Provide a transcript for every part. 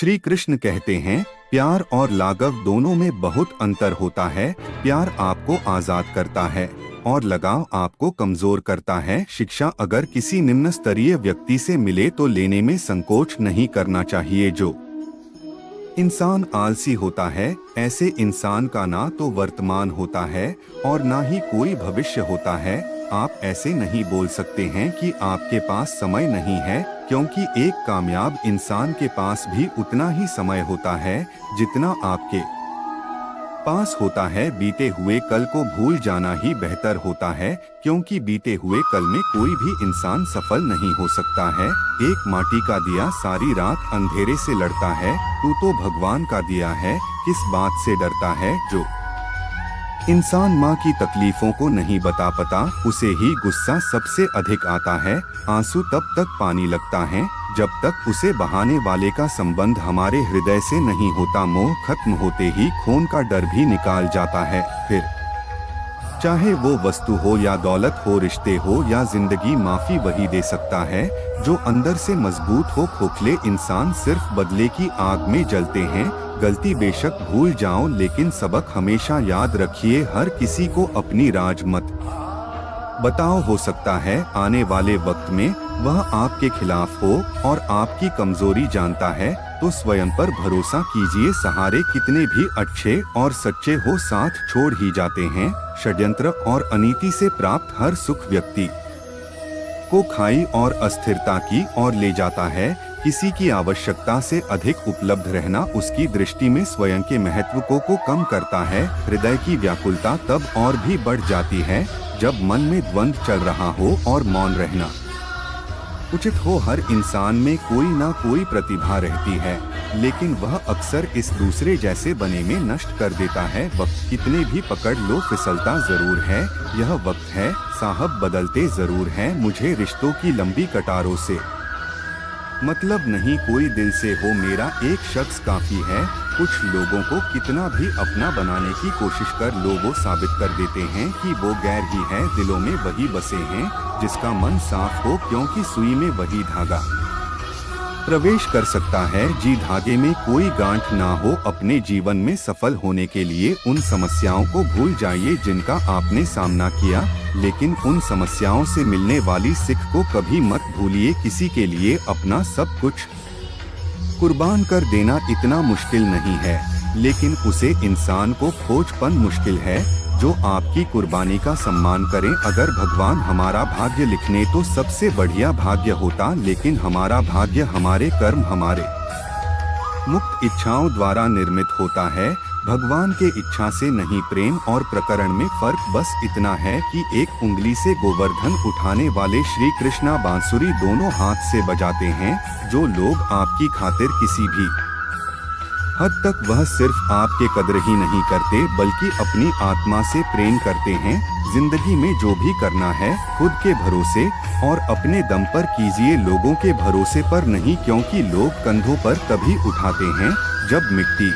श्री कृष्ण कहते हैं, प्यार और लाघव दोनों में बहुत अंतर होता है। प्यार आपको आजाद करता है और लगाव आपको कमजोर करता है। शिक्षा अगर किसी निम्न स्तरीय व्यक्ति से मिले तो लेने में संकोच नहीं करना चाहिए। जो इंसान आलसी होता है, ऐसे इंसान का ना तो वर्तमान होता है और ना ही कोई भविष्य होता है। आप ऐसे नहीं बोल सकते हैं कि आपके पास समय नहीं है, क्योंकि एक कामयाब इंसान के पास भी उतना ही समय होता है जितना आपके पास होता है। बीते हुए कल को भूल जाना ही बेहतर होता है, क्योंकि बीते हुए कल में कोई भी इंसान सफल नहीं हो सकता है। एक माटी का दिया सारी रात अंधेरे से लड़ता है, तू तो भगवान का दिया है, किस बात से डरता है। जो इंसान माँ की तकलीफों को नहीं बता पाता, उसे ही गुस्सा सबसे अधिक आता है। आंसू तब तक पानी लगता है जब तक उसे बहाने वाले का संबंध हमारे हृदय से नहीं होता। मोह खत्म होते ही खून का डर भी निकाल जाता है। फिर चाहे वो वस्तु हो या दौलत हो, रिश्ते हो या जिंदगी, माफी वही दे सकता है जो अंदर से मजबूत हो। खोखले इंसान सिर्फ बदले की आग में जलते हैं। गलती बेशक भूल जाओ, लेकिन सबक हमेशा याद रखिए। हर किसी को अपनी राज मत बताओ, हो सकता है आने वाले वक्त में वह आपके खिलाफ हो और आपकी कमजोरी जानता है तो स्वयं पर भरोसा कीजिए। सहारे कितने भी अच्छे और सच्चे हो, साथ छोड़ ही जाते हैं। षड्यंत्र और अनीति से प्राप्त हर सुख व्यक्ति को खाई और अस्थिरता की ओर ले जाता है। किसी की आवश्यकता से अधिक उपलब्ध रहना उसकी दृष्टि में स्वयं के महत्व को कम करता है। हृदय की व्याकुलता तब और भी बढ़ जाती है जब मन में द्वंद्व चल रहा हो और मौन रहना उचित हो। हर इंसान में कोई ना कोई प्रतिभा रहती है, लेकिन वह अक्सर इस दूसरे जैसे बने में नष्ट कर देता है। वक्त कितने भी पकड़ लो, फिसलता जरूर है। यह वक्त है साहब, बदलते जरूर है। मुझे रिश्तों की लंबी कतारों से मतलब नहीं, कोई दिल से हो, मेरा एक शख्स काफी है। कुछ लोगों को कितना भी अपना बनाने की कोशिश कर लो, वो साबित कर देते हैं कि वो गैर ही है। दिलों में वही बसे हैं जिसका मन साफ हो, क्योंकि सुई में वही धागा प्रवेश कर सकता है। जी धागे में कोई गांठ ना हो। अपने जीवन में सफल होने के लिए उन समस्याओं को भूल जाइए जिनका आपने सामना किया, लेकिन उन समस्याओं से मिलने वाली सीख को कभी मत भूलिए। किसी के लिए अपना सब कुछ कुर्बान कर देना इतना मुश्किल नहीं है, लेकिन उसे इंसान को खोजपन मुश्किल है जो आपकी कुर्बानी का सम्मान करें। अगर भगवान हमारा भाग्य लिखने तो सबसे बढ़िया भाग्य होता, लेकिन हमारा भाग्य हमारे कर्म, हमारे मुक्त इच्छाओं द्वारा निर्मित होता है। भगवान के इच्छा से नहीं। प्रेम और प्रकरण में फर्क बस इतना है कि एक उंगली से गोवर्धन उठाने वाले श्री कृष्णा बांसुरी दोनों हाथ से बजाते हैं। जो लोग आपकी खातिर किसी भी हद तक वह सिर्फ आपके कदर ही नहीं करते, बल्कि अपनी आत्मा से प्रेम करते हैं। जिंदगी में जो भी करना है खुद के भरोसे और अपने दम पर कीजिए, लोगों के भरोसे पर नहीं, क्योंकि लोग कंधों पर तभी उठाते हैं जब मिट्टी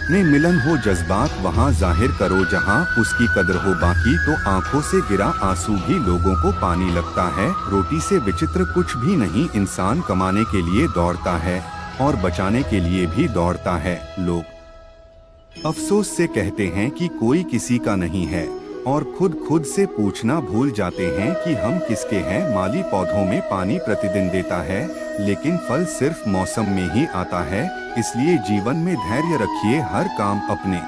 में मिलन हो। जज्बात वहाँ जाहिर करो जहाँ उसकी कदर हो, बाकी तो आंखों से गिरा आंसू भी लोगों को पानी लगता है। रोटी से विचित्र कुछ भी नहीं। इंसान कमाने के लिए दौड़ता है और बचाने के लिए भी दौड़ता है। लोग अफसोस से कहते हैं कि कोई किसी का नहीं है और खुद से पूछना भूल जाते हैं कि हम किसके हैं। माली पौधों में पानी प्रतिदिन देता है, लेकिन फल सिर्फ मौसम में ही आता है। इसलिए जीवन में धैर्य रखिए, हर काम अपने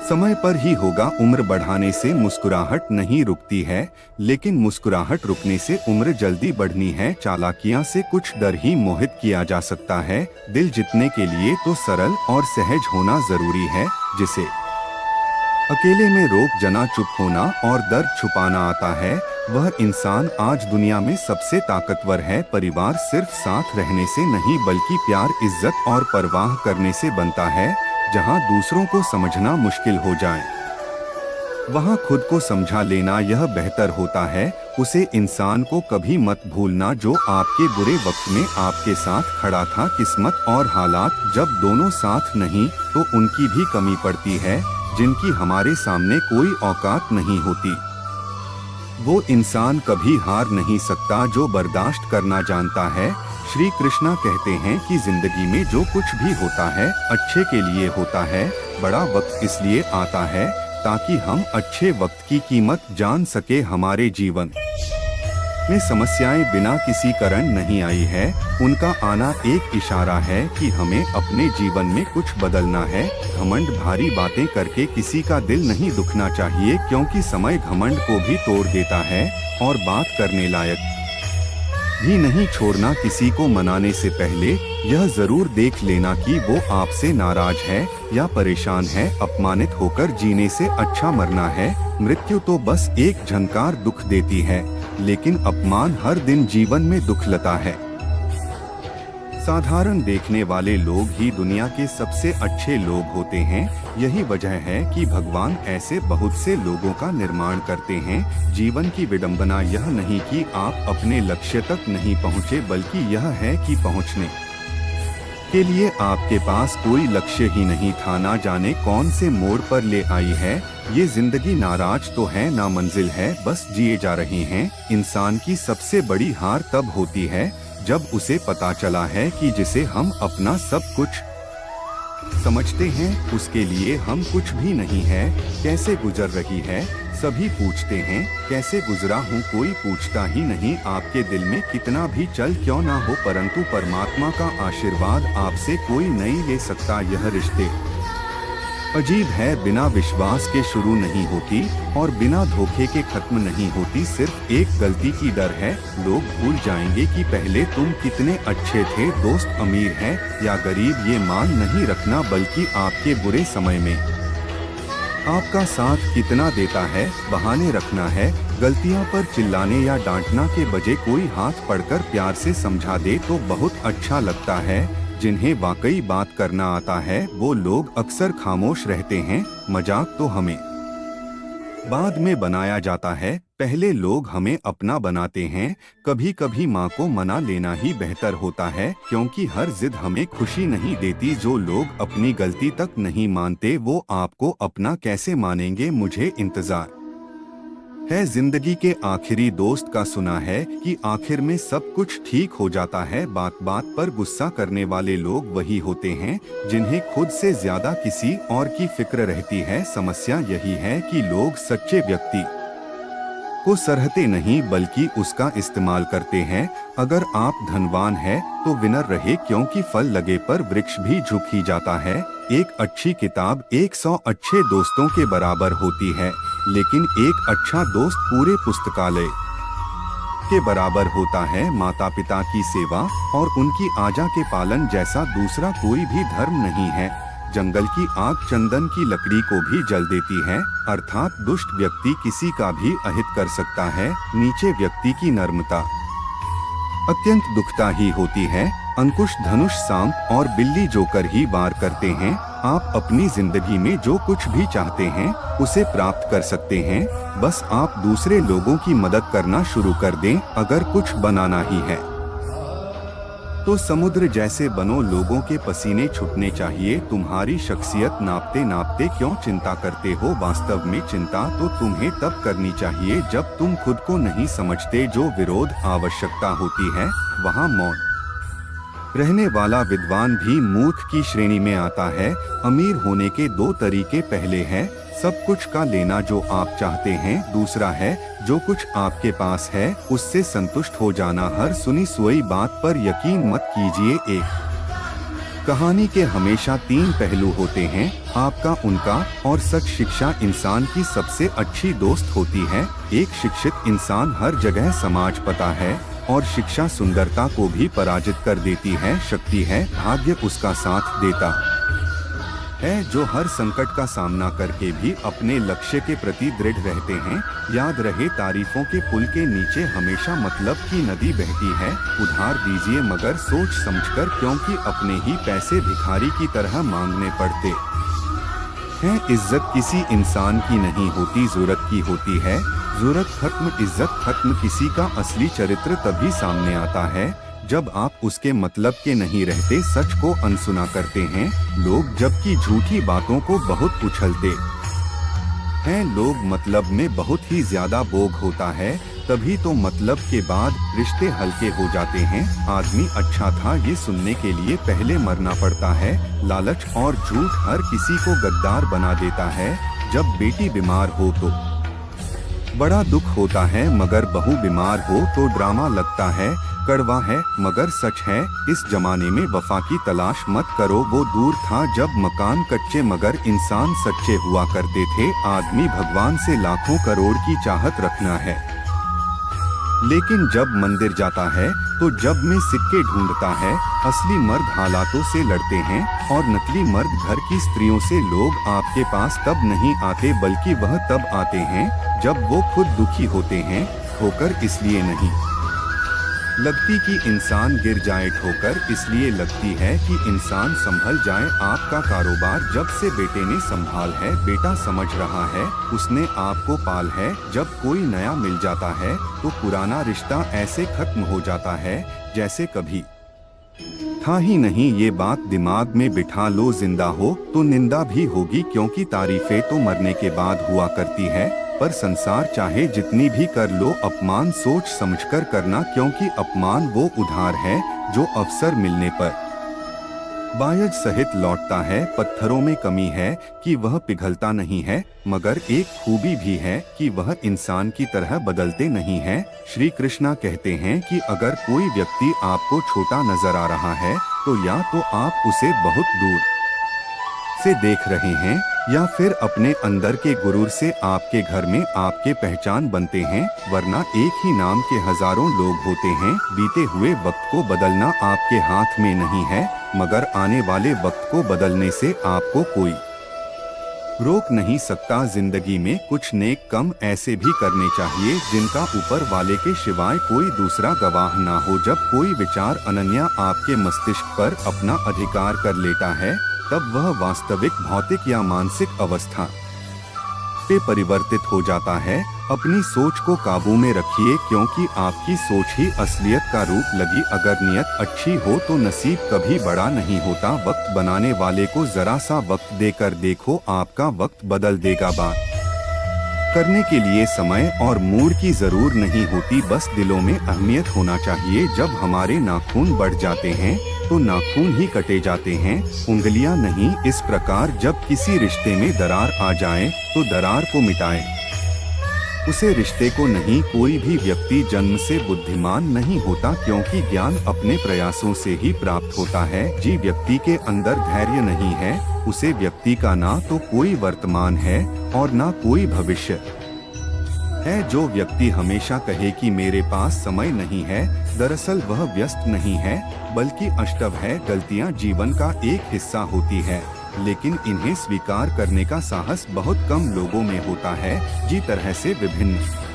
समय पर ही होगा। उम्र बढ़ाने से मुस्कुराहट नहीं रुकती है, लेकिन मुस्कुराहट रुकने से उम्र जल्दी बढ़नी है। चालाकियां से कुछ डर ही मोहित किया जा सकता है। दिल जीतने के लिए तो सरल और सहज होना जरूरी है। जिसे अकेले में रोक जना, चुप होना और दर्द छुपाना आता है, वह इंसान आज दुनिया में सबसे ताकतवर है। परिवार सिर्फ साथ रहने से नहीं, बल्कि प्यार, इज्जत और परवाह करने से बनता है। जहां दूसरों को समझना मुश्किल हो जाए, वहां खुद को समझा लेना यह बेहतर होता है। उसे इंसान को कभी मत भूलना जो आपके बुरे वक्त में आपके साथ खड़ा था। किस्मत और हालात जब दोनों साथ नहीं तो उनकी भी कमी पड़ती है। जिनकी हमारे सामने कोई औकात नहीं होती, वो इंसान कभी हार नहीं सकता जो बर्दाश्त करना जानता है। श्री कृष्णा कहते हैं कि जिंदगी में जो कुछ भी होता है अच्छे के लिए होता है। बड़ा वक्त इसलिए आता है ताकि हम अच्छे वक्त की कीमत जान सके। हमारे जीवन में समस्याएं बिना किसी कारण नहीं आई है, उनका आना एक इशारा है कि हमें अपने जीवन में कुछ बदलना है। घमंड भारी बातें करके किसी का दिल नहीं दुखना चाहिए, क्योंकि समय घमंड को भी तोड़ देता है और बात करने लायक भी नहीं छोड़ना। किसी को मनाने से पहले यह जरूर देख लेना कि वो आपसे नाराज है या परेशान है। अपमानित होकर जीने से अच्छा मरना है। मृत्यु तो बस एक झनकार दुख देती है, लेकिन अपमान हर दिन जीवन में दुख लाता है। साधारण देखने वाले लोग ही दुनिया के सबसे अच्छे लोग होते हैं। यही वजह है कि भगवान ऐसे बहुत से लोगों का निर्माण करते हैं। जीवन की विडंबना यह नहीं कि आप अपने लक्ष्य तक नहीं पहुँचे, बल्कि यह है कि पहुँचने के लिए आपके पास कोई लक्ष्य ही नहीं था। ना जाने कौन से मोड़ पर ले आई है ये जिंदगी। नाराज तो है ना मंजिल है, बस जिए जा रहे हैं। इंसान की सबसे बड़ी हार तब होती है जब उसे पता चला है कि जिसे हम अपना सब कुछ समझते हैं उसके लिए हम कुछ भी नहीं है। कैसे गुजर रही है सभी पूछते हैं, कैसे गुजरा हूँ कोई पूछता ही नहीं। आपके दिल में कितना भी चल क्यों ना हो, परंतु परमात्मा का आशीर्वाद आपसे कोई नहीं ले सकता। यह रिश्ते अजीब है, बिना विश्वास के शुरू नहीं होती और बिना धोखे के खत्म नहीं होती। सिर्फ एक गलती की डर है, लोग भूल जाएंगे कि पहले तुम कितने अच्छे थे। दोस्त अमीर है या गरीब ये मान नहीं रखना, बल्कि आपके बुरे समय में आपका साथ कितना देता है बहाने रखना है। गलतियों पर चिल्लाने या डांटना के बजाय कोई हाथ पकड़कर प्यार से समझा दे तो बहुत अच्छा लगता है। जिन्हें वाकई बात करना आता है वो लोग अक्सर खामोश रहते हैं। मजाक तो हमें बाद में बनाया जाता है, पहले लोग हमें अपना बनाते हैं। कभी कभी माँ को मना लेना ही बेहतर होता है, क्योंकि हर जिद हमें खुशी नहीं देती। जो लोग अपनी गलती तक नहीं मानते वो आपको अपना कैसे मानेंगे। मुझे इंतजार है जिंदगी के आखिरी दोस्त का। सुना है कि आखिर में सब कुछ ठीक हो जाता है। बात बात पर गुस्सा करने वाले लोग वही होते हैं जिन्हें खुद से ज्यादा किसी और की फिक्र रहती है। समस्या यही है कि लोग सच्चे व्यक्ति को सराहते नहीं बल्कि उसका इस्तेमाल करते हैं। अगर आप धनवान हैं तो विनर रहे, क्योंकि फल लगे पर वृक्ष भी झुक ही जाता है। एक अच्छी किताब 100 अच्छे दोस्तों के बराबर होती है, लेकिन एक अच्छा दोस्त पूरे पुस्तकालय के बराबर होता है। माता पिता की सेवा और उनकी आज्ञा के पालन जैसा दूसरा कोई भी धर्म नहीं है। जंगल की आग चंदन की लकड़ी को भी जल देती है, अर्थात दुष्ट व्यक्ति किसी का भी अहित कर सकता है। नीचे व्यक्ति की नम्रता अत्यंत दुखता ही होती है। अंकुश धनुष सांप और बिल्ली जोकर ही वार करते हैं। आप अपनी जिंदगी में जो कुछ भी चाहते हैं उसे प्राप्त कर सकते हैं, बस आप दूसरे लोगों की मदद करना शुरू कर दें। अगर कुछ बनाना ही है तो समुद्र जैसे बनो, लोगों के पसीने छूटने चाहिए। तुम्हारी शख्सियत नापते नापते क्यों चिंता करते हो। वास्तव में चिंता तो तुम्हें तब करनी चाहिए जब तुम खुद को नहीं समझते। जो विरोध आवश्यकता होती है वहाँ मौन रहने वाला विद्वान भी मूर्ख की श्रेणी में आता है। अमीर होने के दो तरीके, पहले है सब कुछ का लेना जो आप चाहते हैं, दूसरा है जो कुछ आपके पास है उससे संतुष्ट हो जाना। हर सुनी सुई बात पर यकीन मत कीजिए। एक कहानी के हमेशा 3 पहलू होते हैं, आपका, उनका और सच। शिक्षा इंसान की सबसे अच्छी दोस्त होती है। एक शिक्षित इंसान हर जगह समाज पाता है और शिक्षा सुंदरता को भी पराजित कर देती है। शक्ति है भाग्य उसका साथ देता है जो हर संकट का सामना करके भी अपने लक्ष्य के प्रति दृढ़ रहते हैं। याद रहे तारीफों के पुल के नीचे हमेशा मतलब की नदी बहती है। उधार दीजिए मगर सोच समझकर, क्योंकि अपने ही पैसे भिखारी की तरह मांगने पड़ते हैं। इज्जत किसी इंसान की नहीं होती, जरूरत की होती है। जरूरत खत्म इज्जत खत्म। किसी का असली चरित्र तभी सामने आता है जब आप उसके मतलब के नहीं रहते, सच को अनसुना करते हैं लोग, जबकि झूठी बातों को बहुत उछलते हैं लोग। मतलब में बहुत ही ज्यादा बोझ होता है। तभी तो मतलब के बाद रिश्ते हल्के हो जाते हैं। आदमी अच्छा था ये सुनने के लिए पहले मरना पड़ता है। लालच और झूठ हर किसी को गद्दार बना देता है। जब बेटी बीमार हो तो बड़ा दुख होता है, मगर बहू बीमार हो तो ड्रामा लगता है। कड़वा है मगर सच है, इस जमाने में वफा की तलाश मत करो। वो दूर था जब मकान कच्चे मगर इंसान सच्चे हुआ करते थे। आदमी भगवान से लाखों करोड़ की चाहत रखना है, लेकिन जब मंदिर जाता है तो जब में सिक्के ढूंढता है। असली मर्द हालातों से लड़ते हैं और नकली मर्द घर की स्त्रियों से। लोग आपके पास तब नहीं आते बल्कि वह तब आते हैं जब वो खुद दुखी होते हैं। ठोकर इसलिए नहीं लगती कि इंसान गिर जाए, ठोकर इसलिए लगती है कि इंसान संभल जाए। आपका कारोबार जब से बेटे ने संभाल है, बेटा समझ रहा है उसने आपको पाल है। जब कोई नया मिल जाता है तो पुराना रिश्ता ऐसे खत्म हो जाता है जैसे कभी था ही नहीं। ये बात दिमाग में बिठा लो, जिंदा हो तो निंदा भी होगी, क्योंकि तारीफें तो मरने के बाद हुआ करती है। पर संसार चाहे जितनी भी कर लो, अपमान सोच समझकर करना, क्योंकि अपमान वो उधार है जो अवसर मिलने पर बायज सहित लौटता है। पत्थरों में कमी है कि वह पिघलता नहीं है, मगर एक खूबी भी है कि वह इंसान की तरह बदलते नहीं हैं। श्री कृष्णा कहते हैं कि अगर कोई व्यक्ति आपको छोटा नजर आ रहा है तो या तो आप उसे बहुत दूर से देख रहे हैं या फिर अपने अंदर के गुरूर से आपके घर में आपके पहचान बनते हैं। वरना एक ही नाम के हजारों लोग होते हैं। बीते हुए वक्त को बदलना आपके हाथ में नहीं है, मगर आने वाले वक्त को बदलने से आपको कोई रोक नहीं सकता। जिंदगी में कुछ नेक कम ऐसे भी करने चाहिए जिनका ऊपर वाले के सिवाय कोई दूसरा गवाह ना हो। जब कोई विचार अनन्या आपके मस्तिष्क पर अपना अधिकार कर लेता है, तब वह वास्तविक भौतिक या मानसिक अवस्था पे परिवर्तित हो जाता है। अपनी सोच को काबू में रखिए, क्योंकि आपकी सोच ही असलियत का रूप लगी। अगर नियत अच्छी हो तो नसीब कभी बड़ा नहीं होता। वक्त बनाने वाले को जरा सा वक्त देकर देखो, आपका वक्त बदल देगा। बात करने के लिए समय और मूड की जरूर नहीं होती, बस दिलों में अहमियत होना चाहिए। जब हमारे नाखून बढ़ जाते हैं तो नाखून ही कटे जाते हैं, उंगलियां नहीं। इस प्रकार जब किसी रिश्ते में दरार आ जाए तो दरार को मिटाएं, उसे रिश्ते को नहीं। कोई भी व्यक्ति जन्म से बुद्धिमान नहीं होता, क्योंकि ज्ञान अपने प्रयासों से ही प्राप्त होता है। जी व्यक्ति के अंदर धैर्य नहीं है, उसे व्यक्ति का ना तो कोई वर्तमान है और ना कोई भविष्य है। जो व्यक्ति हमेशा कहे कि मेरे पास समय नहीं है, दरअसल वह व्यस्त नहीं है बल्कि अष्टव है। गलतियां जीवन का एक हिस्सा होती है, लेकिन इन्हें स्वीकार करने का साहस बहुत कम लोगों में होता है। जी तरह से विभिन्न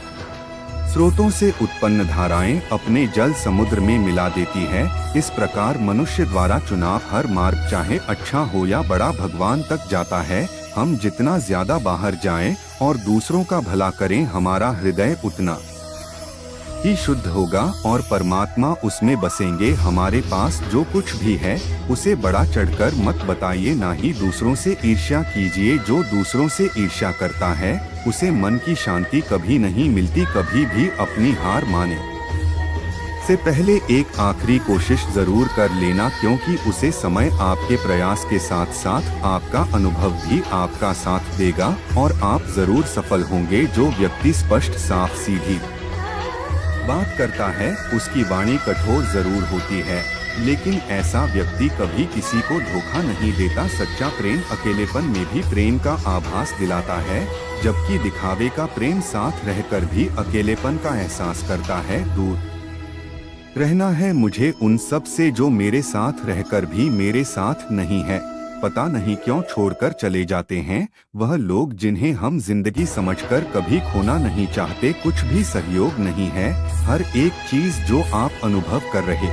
स्रोतों से उत्पन्न धाराएं अपने जल समुद्र में मिला देती है, इस प्रकार मनुष्य द्वारा चुनाव हर मार्ग चाहे अच्छा हो या बड़ा भगवान तक जाता है। हम जितना ज्यादा बाहर जाएं और दूसरों का भला करें, हमारा हृदय उतना ही शुद्ध होगा और परमात्मा उसमें बसेंगे। हमारे पास जो कुछ भी है उसे बड़ा चढ़कर मत बताइए, ना ही दूसरों से ईर्ष्या कीजिए। जो दूसरों से ईर्ष्या करता है उसे मन की शांति कभी नहीं मिलती। कभी भी अपनी हार माने से पहले एक आखिरी कोशिश जरूर कर लेना, क्योंकि उसे समय आपके प्रयास के साथ साथ आपका अनुभव भी आपका साथ देगा और आप जरूर सफल होंगे। जो व्यक्ति स्पष्ट साफ सीधी बात करता है उसकी वाणी कठोर जरूर होती है, लेकिन ऐसा व्यक्ति कभी किसी को धोखा नहीं देता। सच्चा प्रेम अकेलेपन में भी प्रेम का आभास दिलाता है, जबकि दिखावे का प्रेम साथ रहकर भी अकेलेपन का एहसास करता है। दूर रहना है मुझे उन सब से जो मेरे साथ रहकर भी मेरे साथ नहीं है। पता नहीं क्यों छोड़कर चले जाते हैं वह लोग जिन्हें हम जिंदगी समझकर कभी खोना नहीं चाहते। कुछ भी सहयोग नहीं है, हर एक चीज जो आप अनुभव कर रहे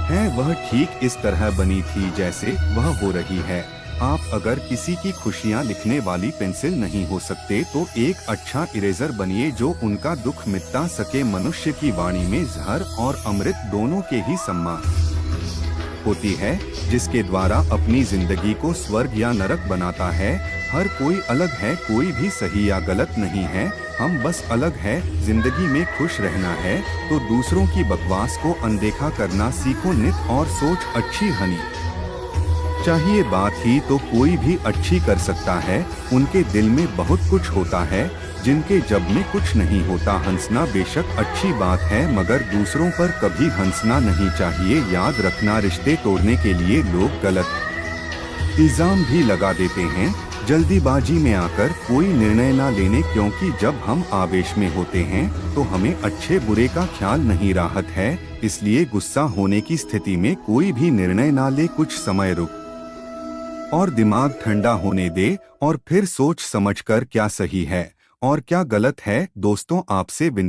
हैं वह ठीक इस तरह बनी थी जैसे वह हो रही है। आप अगर किसी की खुशियां लिखने वाली पेंसिल नहीं हो सकते तो एक अच्छा इरेजर बनिए जो उनका दुख मिटा सके। मनुष्य की वाणी में जहर और अमृत दोनों के ही सम्मान होती है, जिसके द्वारा अपनी जिंदगी को स्वर्ग या नरक बनाता है। हर कोई अलग है, कोई भी सही या गलत नहीं है। हम बस अलग है, जिंदगी में खुश रहना है तो दूसरों की बकवास को अनदेखा करना सीखो। नित और सोच अच्छी हनी चाहिए, बात ही तो कोई भी अच्छी कर सकता है। उनके दिल में बहुत कुछ होता है जिनके जब में कुछ नहीं होता। हंसना बेशक अच्छी बात है मगर दूसरों पर कभी हंसना नहीं चाहिए। याद रखना, रिश्ते तोड़ने के लिए लोग गलत इल्जाम भी लगा देते हैं। जल्दीबाजी में आकर कोई निर्णय ना लेने, क्योंकि जब हम आवेश में होते हैं तो हमें अच्छे बुरे का ख्याल नहीं राहत है। इसलिए गुस्सा होने की स्थिति में कोई भी निर्णय ना ले, कुछ समय रुक और दिमाग ठंडा होने दे और फिर सोच समझकर क्या सही है और क्या गलत है। दोस्तों, आपसे विनती